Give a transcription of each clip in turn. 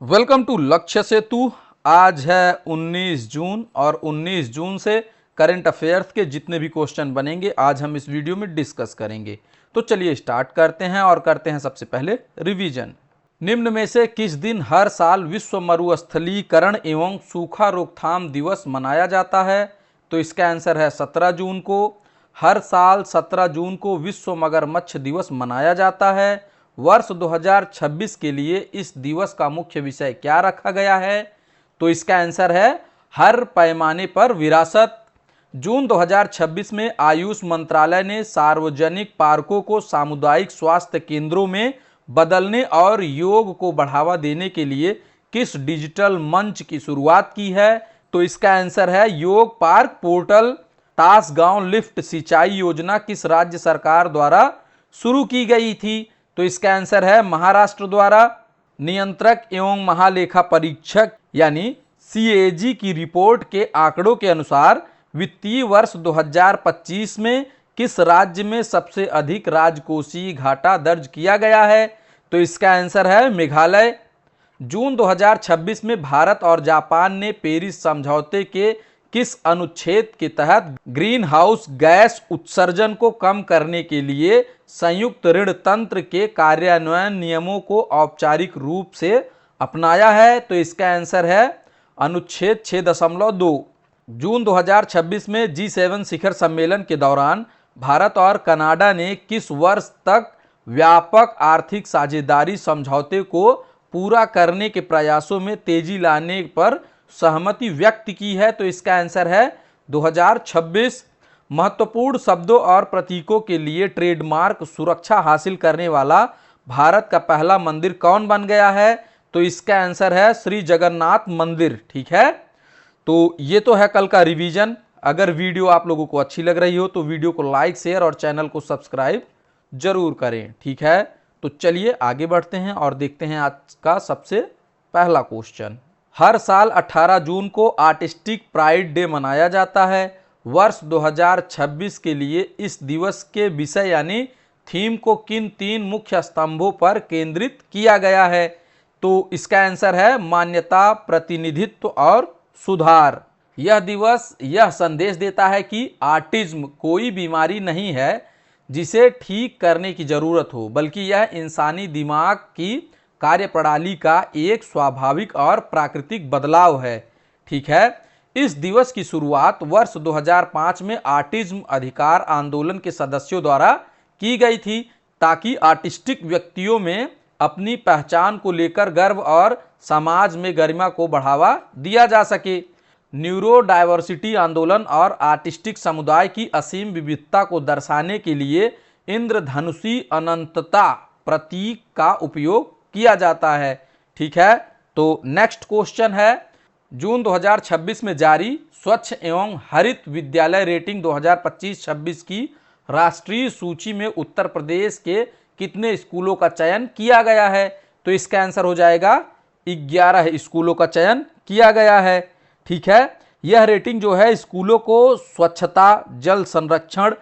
Welcome to लक्ष्य सेतु। आज है 19 जून और 19 जून से करंट अफेयर्स के जितने भी क्वेश्चन बनेंगे आज हम इस वीडियो में डिस्कस करेंगे। तो चलिए स्टार्ट करते हैं और करते हैं सबसे पहले रिवीजन। निम्न में से किस दिन हर साल विश्व मरुस्थलीकरण एवं सूखा रोकथाम दिवस मनाया जाता है? तो इसका आंसर है 17 जून को। हर साल 17 जून को विश्व मगरमच्छ दिवस मनाया जाता है। वर्ष 2026 के लिए इस दिवस का मुख्य विषय क्या रखा गया है? तो इसका आंसर है हर पैमाने पर विरासत। जून 2026 में आयुष मंत्रालय ने सार्वजनिक पार्कों को सामुदायिक स्वास्थ्य केंद्रों में बदलने और योग को बढ़ावा देने के लिए किस डिजिटल मंच की शुरुआत की है? तो इसका आंसर है योग पार्क पोर्टल। तासगांव लिफ्ट सिंचाई योजना किस राज्य सरकार द्वारा शुरू की गई थी? तो इसका आंसर है महाराष्ट्र द्वारा। नियंत्रक एवं महालेखा परीक्षक यानी CAG की रिपोर्ट के आंकड़ों के अनुसार वित्तीय वर्ष 2025 में किस राज्य में सबसे अधिक राजकोषीय घाटा दर्ज किया गया है? तो इसका आंसर है मेघालय। जून 2026 में भारत और जापान ने पेरिस समझौते के किस अनुच्छेद के तहत ग्रीन हाउस गैस उत्सर्जन को कम करने के लिए संयुक्त ऋण तंत्र के कार्यान्वयन नियमों को औपचारिक रूप से अपनाया है? तो इसका आंसर है अनुच्छेद 6.2। जून 2026 में G7 शिखर सम्मेलन के दौरान भारत और कनाडा ने किस वर्ष तक व्यापक आर्थिक साझेदारी समझौते को पूरा करने के प्रयासों में तेजी लाने पर सहमति व्यक्त की है? तो इसका आंसर है 2026। महत्वपूर्ण शब्दों और प्रतीकों के लिए ट्रेडमार्क सुरक्षा हासिल करने वाला भारत का पहला मंदिर कौन बन गया है? तो इसका आंसर है श्री जगन्नाथ मंदिर। ठीक है, तो ये तो है कल का रिवीजन। अगर वीडियो आप लोगों को अच्छी लग रही हो तो वीडियो को लाइक शेयर और चैनल को सब्सक्राइब जरूर करें। ठीक है, तो चलिए आगे बढ़ते हैं और देखते हैं आज का सबसे पहला क्वेश्चन। हर साल 18 जून को आर्टिस्टिक प्राइड डे मनाया जाता है। वर्ष 2026 के लिए इस दिवस के विषय यानी थीम को किन 3 मुख्य स्तंभों पर केंद्रित किया गया है? तो इसका आंसर है मान्यता, प्रतिनिधित्व और सुधार। यह दिवस यह संदेश देता है कि ऑटिज्म कोई बीमारी नहीं है जिसे ठीक करने की जरूरत हो, बल्कि यह इंसानी दिमाग की कार्यप्रणाली का एक स्वाभाविक और प्राकृतिक बदलाव है। ठीक है, इस दिवस की शुरुआत वर्ष 2005 में ऑटिज्म अधिकार आंदोलन के सदस्यों द्वारा की गई थी ताकि ऑटिस्टिक व्यक्तियों में अपनी पहचान को लेकर गर्व और समाज में गरिमा को बढ़ावा दिया जा सके। न्यूरो डाइवर्सिटी आंदोलन और आर्टिस्टिक समुदाय की असीम विविधता को दर्शाने के लिए इंद्रधनुषी अनंतता प्रतीक का उपयोग किया जाता है। ठीक है, तो नेक्स्ट क्वेश्चन है जून 2026 में जारी स्वच्छ एवं हरित विद्यालय रेटिंग 2025-26 की राष्ट्रीय सूची में उत्तर प्रदेश के कितने स्कूलों का चयन किया गया है? तो इसका आंसर हो जाएगा 11 स्कूलों का चयन किया गया है। ठीक है, यह रेटिंग जो है स्कूलों को स्वच्छता, जल संरक्षण,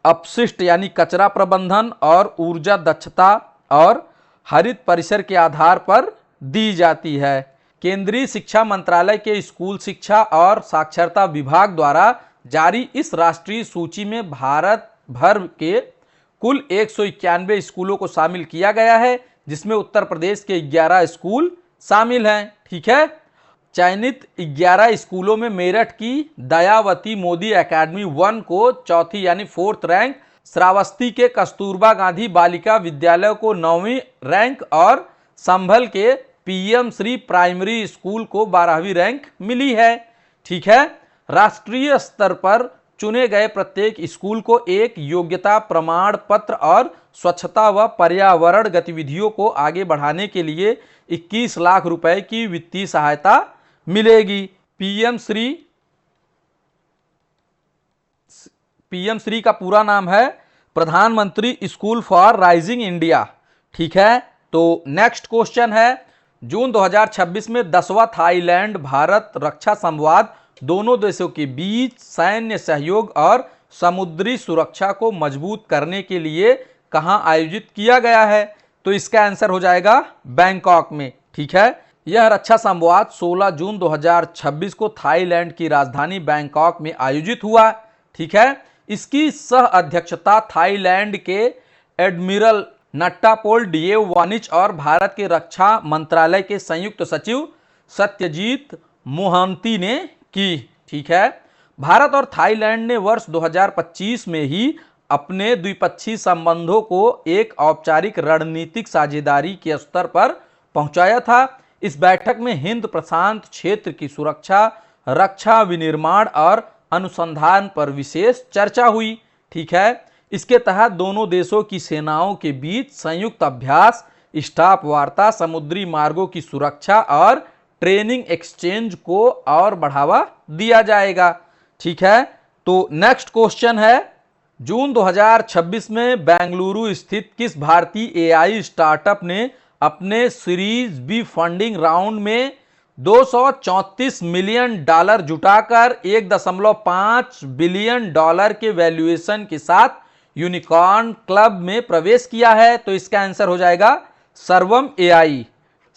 अपशिष्ट यानी कचरा प्रबंधन और ऊर्जा दक्षता और हरित परिसर के आधार पर दी जाती है। केंद्रीय शिक्षा मंत्रालय के स्कूल शिक्षा और साक्षरता विभाग द्वारा जारी इस राष्ट्रीय सूची में भारत भर के कुल 191 स्कूलों को शामिल किया गया है, जिसमें उत्तर प्रदेश के 11 स्कूल शामिल हैं। ठीक है, चयनित 11 स्कूलों में मेरठ की दयावती मोदी एकेडमी 1 को चौथी यानी 4th रैंक, श्रावस्ती के कस्तूरबा गांधी बालिका विद्यालय को 9वीं रैंक और संभल के PM श्री प्राइमरी स्कूल को 12वीं रैंक मिली है। ठीक है, राष्ट्रीय स्तर पर चुने गए प्रत्येक स्कूल को एक योग्यता प्रमाण पत्र और स्वच्छता व पर्यावरण गतिविधियों को आगे बढ़ाने के लिए 21 लाख रुपए की वित्तीय सहायता मिलेगी। पीएम श्री का पूरा नाम है प्रधानमंत्री स्कूल फॉर राइजिंग इंडिया। ठीक है, तो नेक्स्ट क्वेश्चन है जून 2026 में 10वां थाईलैंड भारत रक्षा संवाद दोनों देशों के बीच सैन्य सहयोग और समुद्री सुरक्षा को मजबूत करने के लिए कहां आयोजित किया गया है? तो इसका आंसर हो जाएगा बैंकॉक में। ठीक है, यह रक्षा संवाद 16 जून 2026 को थाईलैंड की राजधानी बैंकॉक में आयोजित हुआ। ठीक है, इसकी सह अध्यक्षता थाईलैंड के एडमिरल नट्टापोल डिएवानिच और भारत के रक्षा मंत्रालय के संयुक्त सचिव सत्यजीत मोहंती ने की। ठीक है, भारत और थाईलैंड ने वर्ष 2025 में ही अपने द्विपक्षीय संबंधों को एक औपचारिक रणनीतिक साझेदारी के स्तर पर पहुंचाया था। इस बैठक में हिंद प्रशांत क्षेत्र की सुरक्षा, रक्षा विनिर्माण और अनुसंधान पर विशेष चर्चा हुई। ठीक है, इसके तहत दोनों देशों की सेनाओं के बीच संयुक्त अभ्यास, स्टाफ वार्ता, समुद्री मार्गों की सुरक्षा और ट्रेनिंग एक्सचेंज को और बढ़ावा दिया जाएगा। ठीक है, तो नेक्स्ट क्वेश्चन है, जून 2026 में बेंगलुरु स्थित किस भारतीय एआई स्टार्टअप ने अपने सीरीज बी फंडिंग राउंड में $234 मिलियन जुटाकर $1.5 बिलियन के वैल्यूएशन के साथ यूनिकॉर्न क्लब में प्रवेश किया है? तो इसका आंसर हो जाएगा सर्वम एआई।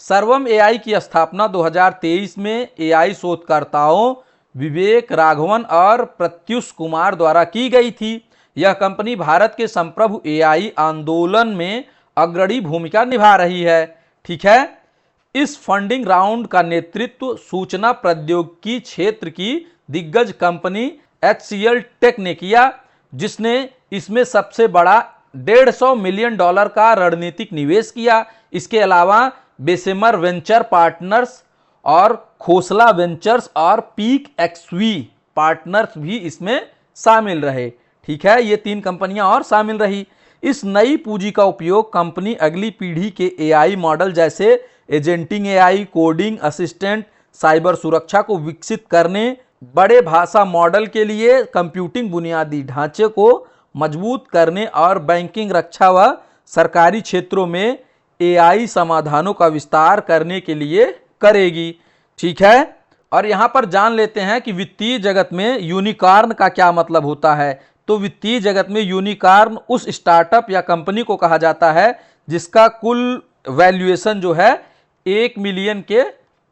सर्वम एआई की स्थापना 2023 में एआई शोधकर्ताओं विवेक राघवन और प्रत्युष कुमार द्वारा की गई थी। यह कंपनी भारत के संप्रभु एआई आंदोलन में अग्रणी भूमिका निभा रही है। ठीक है, इस फंडिंग राउंड का नेतृत्व सूचना प्रौद्योगिकी क्षेत्र की दिग्गज कंपनी HCL टेक ने किया, जिसने इसमें सबसे बड़ा $150 मिलियन का रणनीतिक निवेश किया। इसके अलावा बेसेमर वेंचर पार्टनर्स और खोसला वेंचर्स और पीक एक्सवी पार्टनर्स भी इसमें शामिल रहे। ठीक है, ये 3 कंपनियां और शामिल रही। इस नई पूंजी का उपयोग कंपनी अगली पीढ़ी के एआई मॉडल जैसे एजेंटिंग एआई, कोडिंग असिस्टेंट, साइबर सुरक्षा को विकसित करने, बड़े भाषा मॉडल के लिए कंप्यूटिंग बुनियादी ढांचे को मजबूत करने और बैंकिंग, रक्षा व सरकारी क्षेत्रों में एआई समाधानों का विस्तार करने के लिए करेगी। ठीक है, और यहां पर जान लेते हैं कि वित्तीय जगत में यूनिकॉर्न का क्या मतलब होता है। तो वित्तीय जगत में यूनिकॉर्न उस स्टार्टअप या कंपनी को कहा जाता है जिसका कुल वैल्यूएशन जो है 1 मिलियन के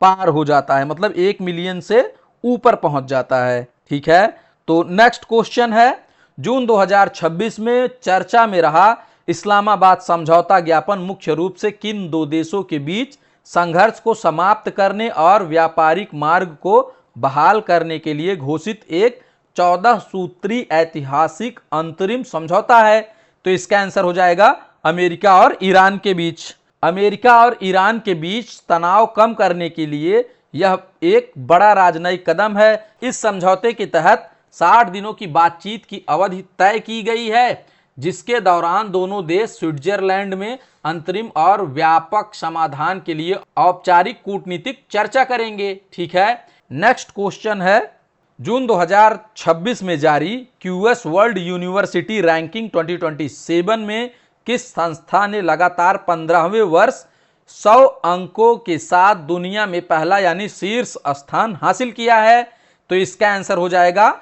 पार हो जाता है, मतलब 1 मिलियन से ऊपर पहुंच जाता है। ठीक है, तो नेक्स्ट क्वेश्चन है, जून 2026 में चर्चा में रहा इस्लामाबाद समझौता ज्ञापन मुख्य रूप से किन 2 देशों के बीच संघर्ष को समाप्त करने और व्यापारिक मार्ग को बहाल करने के लिए घोषित एक 14 सूत्री ऐतिहासिक अंतरिम समझौता है? तो इसका आंसर हो जाएगा अमेरिका और ईरान के बीच। अमेरिका और ईरान के बीच तनाव कम करने के लिए यह एक बड़ा राजनयिक कदम है। इस समझौते के तहत 60 दिनों की बातचीत की अवधि तय की गई है, जिसके दौरान दोनों देश स्विट्जरलैंड में अंतरिम और व्यापक समाधान के लिए औपचारिक कूटनीतिक चर्चा करेंगे। ठीक है, नेक्स्ट क्वेश्चन है, जून 2026 में जारी क्यूएस वर्ल्ड यूनिवर्सिटी रैंकिंग 2027 में किस संस्था ने लगातार 15वें वर्ष 100 अंकों के साथ दुनिया में पहला यानी शीर्ष स्थान हासिल किया है? तो इसका आंसर हो जाएगा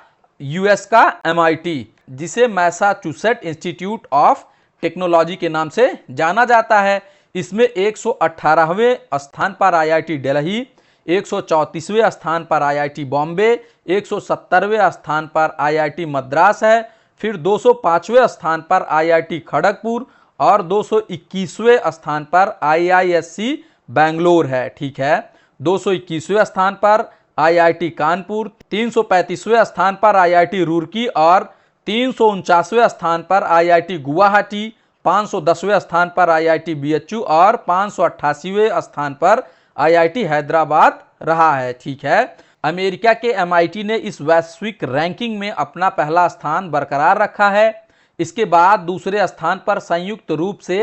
यूएस का MIT, जिसे मैसाचुसेट इंस्टीट्यूट ऑफ टेक्नोलॉजी के नाम से जाना जाता है। इसमें 118वें स्थान पर IIT दिल्ली, 134वें स्थान पर IIT बॉम्बे, 170वें स्थान पर IIT मद्रास है, फिर 205वें स्थान पर IIT खड़गपुर और 221वें स्थान पर IISc बेंगलोर है। ठीक है, 221वें स्थान पर IIT कानपुर, 335वें स्थान पर IIT रुड़की और 349वें स्थान पर IIT गुवाहाटी, 510वें स्थान पर IIT BHU और 588वें स्थान पर IIT हैदराबाद रहा है। ठीक है, अमेरिका के MIT ने इस वैश्विक रैंकिंग में अपना पहला स्थान बरकरार रखा है। इसके बाद दूसरे स्थान पर संयुक्त रूप से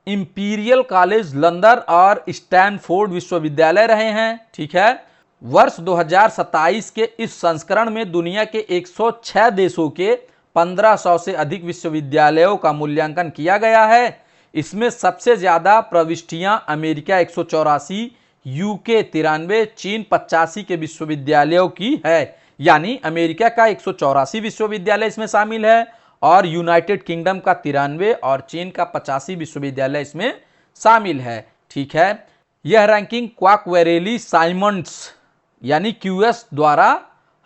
इंपीरियल कॉलेज लंदन और स्टैनफोर्ड विश्वविद्यालय रहे हैं। ठीक है, वर्ष 2027 के इस संस्करण में दुनिया के 106 देशों के 1500 से अधिक विश्वविद्यालयों का मूल्यांकन किया गया है। इसमें सबसे ज्यादा प्रविष्टियां अमेरिका 184, UK 93, चीन 85 के विश्वविद्यालयों की है। यानी अमेरिका का 184 विश्वविद्यालय इसमें शामिल है और यूनाइटेड किंगडम का 93 और चीन का 85 विश्वविद्यालय इसमें शामिल है। ठीक है, यह रैंकिंग क्वाकवेरेली साइमंड्स यानी क्यूएस द्वारा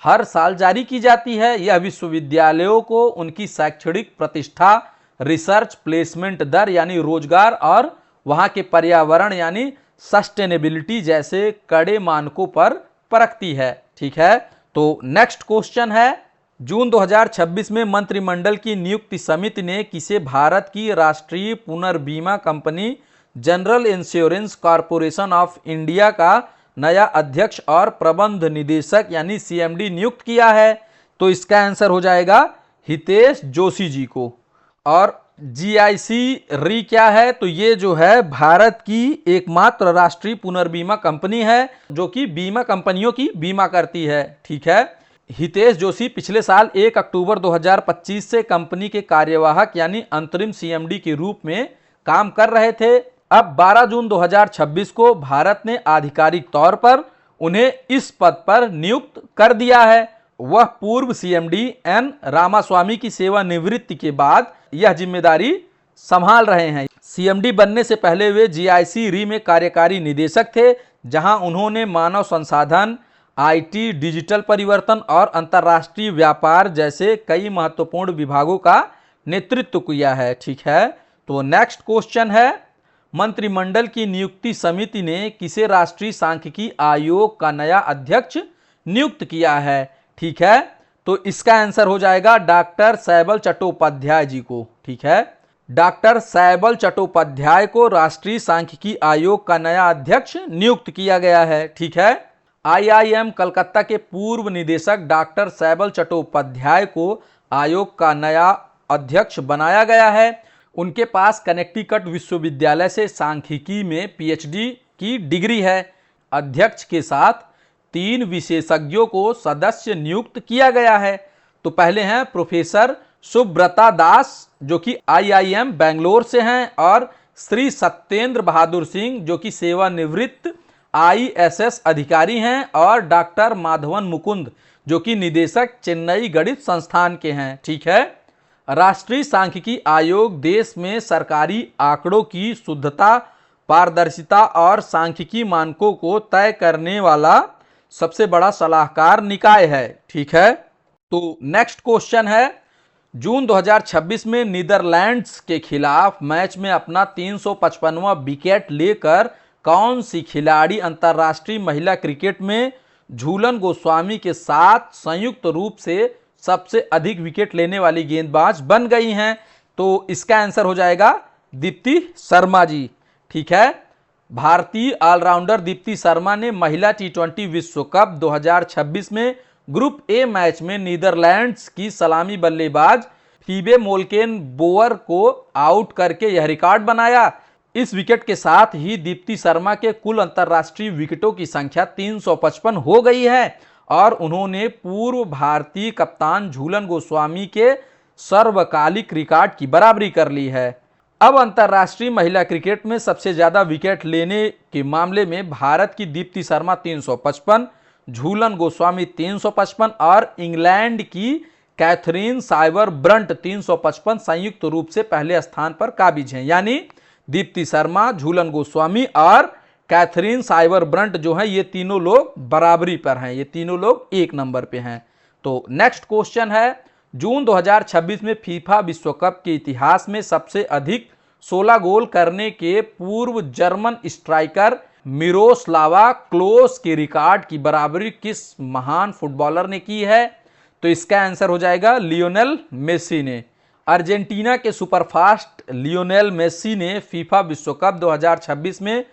हर साल जारी की जाती है। यह विश्वविद्यालयों को उनकी शैक्षणिक प्रतिष्ठा, रिसर्च प्लेसमेंट दर यानी रोजगार और वहां के पर्यावरण यानी सस्टेनेबिलिटी जैसे कड़े मानकों पर परखती है। ठीक है, तो नेक्स्ट क्वेश्चन है, जून 2026 में मंत्रिमंडल की नियुक्ति समिति ने किसे भारत की राष्ट्रीय पुनर्बीमा company General Insurance Corporation of India का नया अध्यक्ष और प्रबंध निदेशक यानी सीएमडी नियुक्त किया है? तो इसका आंसर हो जाएगा हितेश जोशी जी को। और जीआईसी री क्या है? तो ये जो है भारत की एकमात्र राष्ट्रीय पुनर्बीमा कंपनी है जो कि बीमा कंपनियों की बीमा करती है। ठीक है, हितेश जोशी पिछले साल 1 अक्टूबर 2025 से कंपनी के कार्यवाहक यानी अंतरिम सीएमडी के रूप में काम कर रहे थे। अब 12 जून 2026 को भारत ने आधिकारिक तौर पर उन्हें इस पद पर नियुक्त कर दिया है। वह पूर्व सीएमडी एन रामास्वामी की सेवानिवृत्ति के बाद यह जिम्मेदारी संभाल रहे हैं। सीएमडी बनने से पहले वे जीआईसी री में कार्यकारी निदेशक थे, जहां उन्होंने मानव संसाधन, आईटी, डिजिटल परिवर्तन और अंतर्राष्ट्रीय व्यापार जैसे कई महत्वपूर्ण विभागों का नेतृत्व किया है। ठीक है, तो नेक्स्ट क्वेश्चन है, मंत्रिमंडल की नियुक्ति समिति ने किसे राष्ट्रीय सांख्यिकी आयोग का नया अध्यक्ष नियुक्त किया है? ठीक है, तो इसका आंसर हो जाएगा डॉक्टर सैबल चट्टोपाध्याय जी को। ठीक है, डॉक्टर सैबल चट्टोपाध्याय को राष्ट्रीय सांख्यिकी आयोग का नया अध्यक्ष नियुक्त किया गया है। ठीक है, आईआईएम कलकत्ता के पूर्व निदेशक डॉक्टर सैबल चट्टोपाध्याय को आयोग का नया अध्यक्ष बनाया गया है। उनके पास कनेक्टिकट विश्वविद्यालय से सांख्यिकी में पीएचडी की डिग्री है। अध्यक्ष के साथ 3 विशेषज्ञों को सदस्य नियुक्त किया गया है। तो पहले हैं प्रोफेसर सुब्रता दास जो कि आईआईएम बेंगलोर से हैं, और श्री सत्येंद्र बहादुर सिंह जो कि सेवानिवृत्त आईएसएस अधिकारी हैं, और डॉक्टर माधवन मुकुंद जो कि निदेशक चेन्नई गणित संस्थान के हैं। ठीक है, राष्ट्रीय सांख्यिकी आयोग देश में सरकारी आंकड़ों की शुद्धता, पारदर्शिता और सांख्यिकी मानकों को तय करने वाला सबसे बड़ा सलाहकार निकाय है। ठीक है, तो नेक्स्ट क्वेश्चन है, जून 2026 में नीदरलैंड्स के खिलाफ मैच में अपना 355वां विकेट लेकर कौन सी खिलाड़ी अंतर्राष्ट्रीय महिला क्रिकेट में झूलन गोस्वामी के साथ संयुक्त रूप से सबसे अधिक विकेट लेने वाली गेंदबाज बन गई हैं? तो इसका आंसर हो जाएगा दीप्ति शर्मा जी। ठीक है, भारतीय ऑलराउंडर दीप्ति शर्मा ने महिला टी20 विश्व कप 2026 में ग्रुप ए मैच में नीदरलैंड्स की सलामी बल्लेबाज फीबे मोल्केन बोअर को आउट करके यह रिकॉर्ड बनाया। इस विकेट के साथ ही दीप्ति शर्मा के कुल अंतर्राष्ट्रीय विकेटों की संख्या 355 हो गई है और उन्होंने पूर्व भारतीय कप्तान झूलन गोस्वामी के सर्वकालिक रिकॉर्ड की बराबरी कर ली है। अब अंतर्राष्ट्रीय महिला क्रिकेट में सबसे ज्यादा विकेट लेने के मामले में भारत की दीप्ति शर्मा 355, झूलन गोस्वामी 355 और इंग्लैंड की कैथरीन साइबर ब्रंट 355 संयुक्त रूप से पहले स्थान पर काबिज हैं। यानी दीप्ति शर्मा, झूलन गोस्वामी और कैथरीन साइबर ब्रंट जो है ये तीनों लोग बराबरी पर हैं, ये तीनों लोग एक नंबर पे हैं। तो नेक्स्ट क्वेश्चन है, जून 2026 में फीफा विश्व कप के इतिहास में सबसे अधिक 16 गोल करने के पूर्व जर्मन स्ट्राइकर मिरोस्लावा क्लोस के रिकॉर्ड की बराबरी किस महान फुटबॉलर ने की है? तो इसका आंसर हो जाएगा लियोनेल मेसी ने। अर्जेंटीना के सुपरफास्ट लियोनेल मेसी ने फीफा विश्व कप 2026 में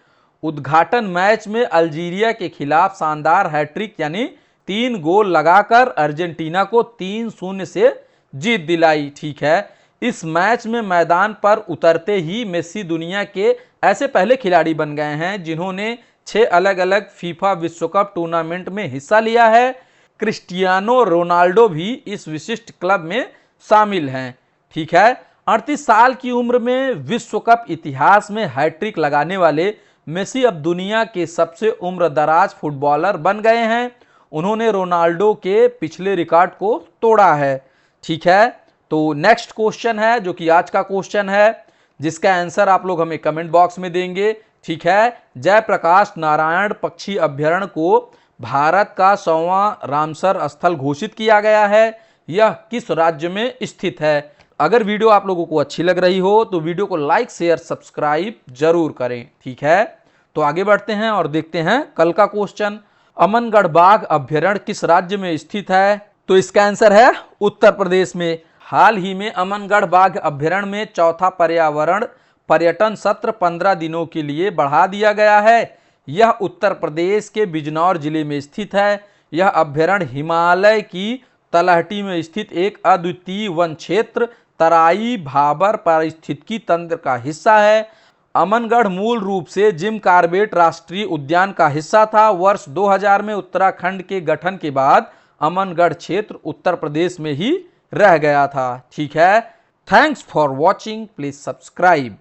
उद्घाटन मैच में अल्जीरिया के खिलाफ शानदार हैट्रिक यानी 3 गोल लगाकर अर्जेंटीना को 3-0 से जीत दिलाई। ठीक है, इस मैच में मैदान पर उतरते ही मेसी दुनिया के ऐसे पहले खिलाड़ी बन गए हैं जिन्होंने 6 अलग अलग फीफा विश्व कप टूर्नामेंट में हिस्सा लिया है। क्रिस्टियानो रोनाल्डो भी इस विशिष्ट क्लब में शामिल हैं। ठीक है, 38 साल की उम्र में विश्व कप इतिहास में हैट्रिक लगाने वाले मेसी अब दुनिया के सबसे उम्र दराज फुटबॉलर बन गए हैं। उन्होंने रोनाल्डो के पिछले रिकॉर्ड को तोड़ा है। ठीक है, तो नेक्स्ट क्वेश्चन है जो कि आज का क्वेश्चन है, जिसका आंसर आप लोग हमें कमेंट बॉक्स में देंगे। ठीक है, जयप्रकाश नारायण पक्षी अभ्यारण्य को भारत का 100वां रामसर स्थल घोषित किया गया है। यह किस राज्य में स्थित है? अगर वीडियो आप लोगों को अच्छी लग रही हो तो वीडियो को लाइक शेयर सब्सक्राइब जरूर करें। ठीक है, तो आगे बढ़ते हैं और देखते हैं कल का क्वेश्चन। अमनगढ़ बाघ अभ्यारण्य किस राज्य में स्थित है? तो इसका आंसर है उत्तर प्रदेश में। हाल ही में अमनगढ़ बाघ अभ्यारण्य में चौथा पर्यावरण पर्यटन सत्र 15 दिनों के लिए बढ़ा दिया गया है। यह उत्तर प्रदेश के बिजनौर जिले में स्थित है। यह अभ्यारण्य हिमालय की तलहटी में स्थित एक अद्वितीय वन क्षेत्र तराई भाबर पारिस्थितिकी तंत्र का हिस्सा है। अमनगढ़ मूल रूप से जिम कॉर्बेट राष्ट्रीय उद्यान का हिस्सा था। वर्ष 2000 में उत्तराखंड के गठन के बाद अमनगढ़ क्षेत्र उत्तर प्रदेश में ही रह गया था। ठीक है, thanks for watching, please subscribe.